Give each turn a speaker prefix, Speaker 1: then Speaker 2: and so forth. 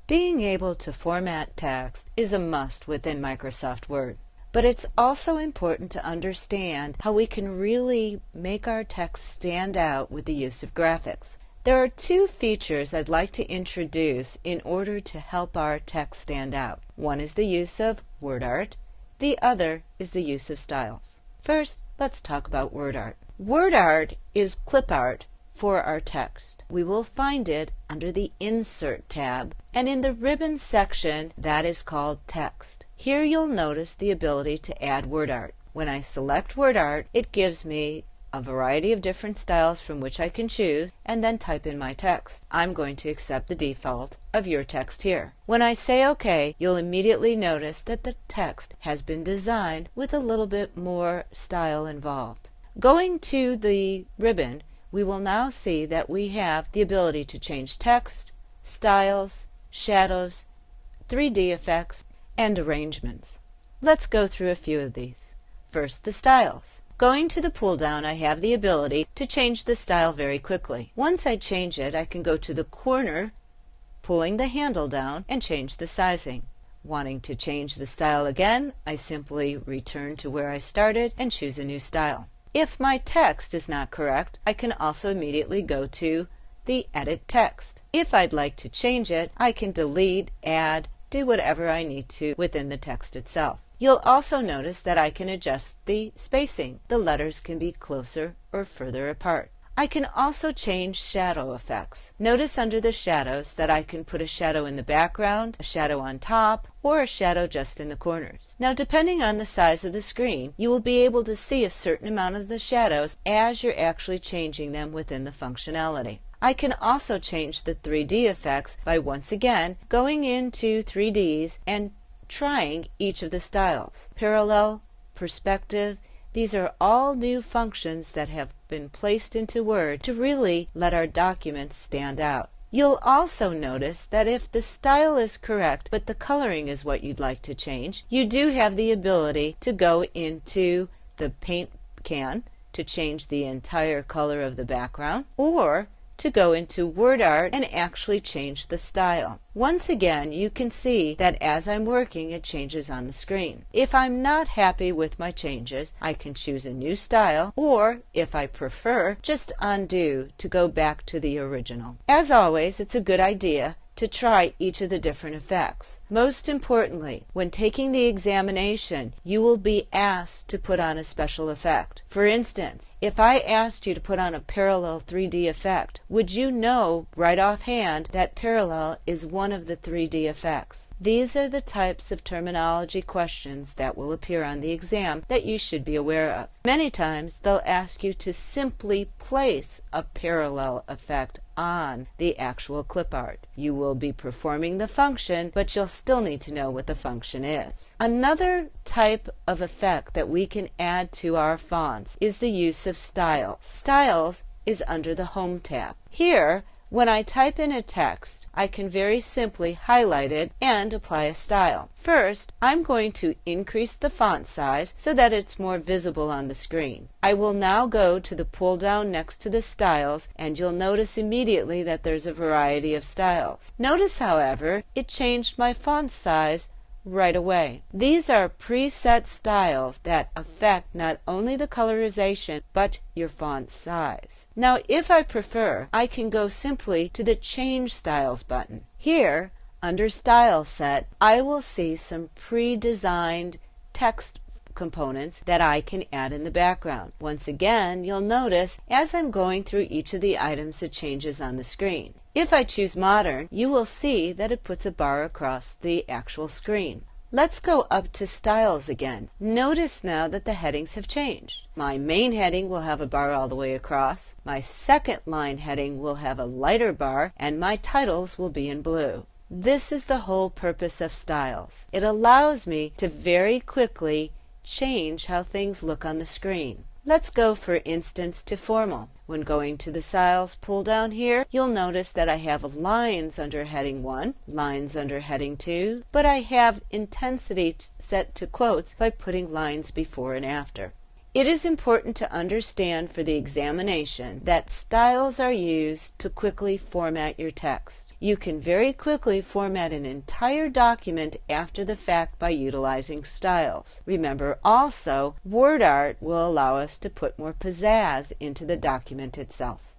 Speaker 1: Being able to format text is a must within Microsoft Word, but it's also important to understand how we can really make our text stand out with the use of graphics. There are two features I'd like to introduce in order to help our text stand out. One is the use of word art, the other is the use of styles. First, let's talk about word art. Word art is clip art for our text. We will find it under the Insert tab, and in the Ribbon section that is called Text. Here you'll notice the ability to add word art. When I select word art, it gives me a variety of different styles from which I can choose and then type in my text. I'm going to accept the default of your text here. When I say OK, you'll immediately notice that the text has been designed with a little bit more style involved. Going to the ribbon, we will now see that we have the ability to change text, styles, shadows, 3D effects, and arrangements. Let's go through a few of these. First, the styles. Going to the pull down, I have the ability to change the style very quickly. Once I change it, I can go to the corner, pulling the handle down, and change the sizing. Wanting to change the style again, I simply return to where I started and choose a new style. If my text is not correct, I can also immediately go to the Edit Text. If I'd like to change it, I can delete, add, do whatever I need to within the text itself. You'll also notice that I can adjust the spacing. The letters can be closer or further apart. I can also change shadow effects. Notice under the shadows that I can put a shadow in the background, a shadow on top, or a shadow just in the corners. Now, depending on the size of the screen, you will be able to see a certain amount of the shadows as you're actually changing them within the functionality. I can also change the 3D effects by once again going into 3Ds and trying each of the styles. Parallel, perspective, these are all new functions that have been placed into Word to really let our documents stand out. You'll also notice that if the style is correct but the coloring is what you'd like to change, you do have the ability to go into the paint can to change the entire color of the background, or to go into word art and actually change the style. Once again, you can see that as I'm working, it changes on the screen. If I'm not happy with my changes, I can choose a new style, or if I prefer, just undo to go back to the original. As always, it's a good idea to try each of the different effects. Most importantly, when taking the examination, you will be asked to put on a special effect. For instance, if I asked you to put on a parallel 3D effect, would you know right offhand that parallel is one of the 3D effects? These are the types of terminology questions that will appear on the exam that you should be aware of. Many times they'll ask you to simply place a parallel effect on the actual clip art. You will be performing the function, but you'll still need to know what the function is. Another type of effect that we can add to our fonts is the use of styles. Styles is under the Home tab. Here, when I type in a text, I can very simply highlight it and apply a style. First, I'm going to increase the font size so that it's more visible on the screen. I will now go to the pull down next to the styles, and you'll notice immediately that there's a variety of styles. Notice, however, it changed my font size right away. These are preset styles that affect not only the colorization but your font size. Now, if I prefer, I can go simply to the Change Styles button. Here, under Style Set, I will see some pre-designed text components that I can add in the background. Once again, you'll notice as I'm going through each of the items it changes on the screen. If I choose Modern, you will see that it puts a bar across the actual screen. Let's go up to Styles again. Notice now that the headings have changed. My main heading will have a bar all the way across. My second line heading will have a lighter bar, and my titles will be in blue. This is the whole purpose of Styles. It allows me to very quickly change how things look on the screen. Let's go, for instance, to Formal. When going to the Styles pull down here, you'll notice that I have lines under heading 1, lines under heading 2, but I have intensity set to quotes by putting lines before and after. It is important to understand for the examination that styles are used to quickly format your text. You can very quickly format an entire document after the fact by utilizing styles. Remember also, word art will allow us to put more pizzazz into the document itself.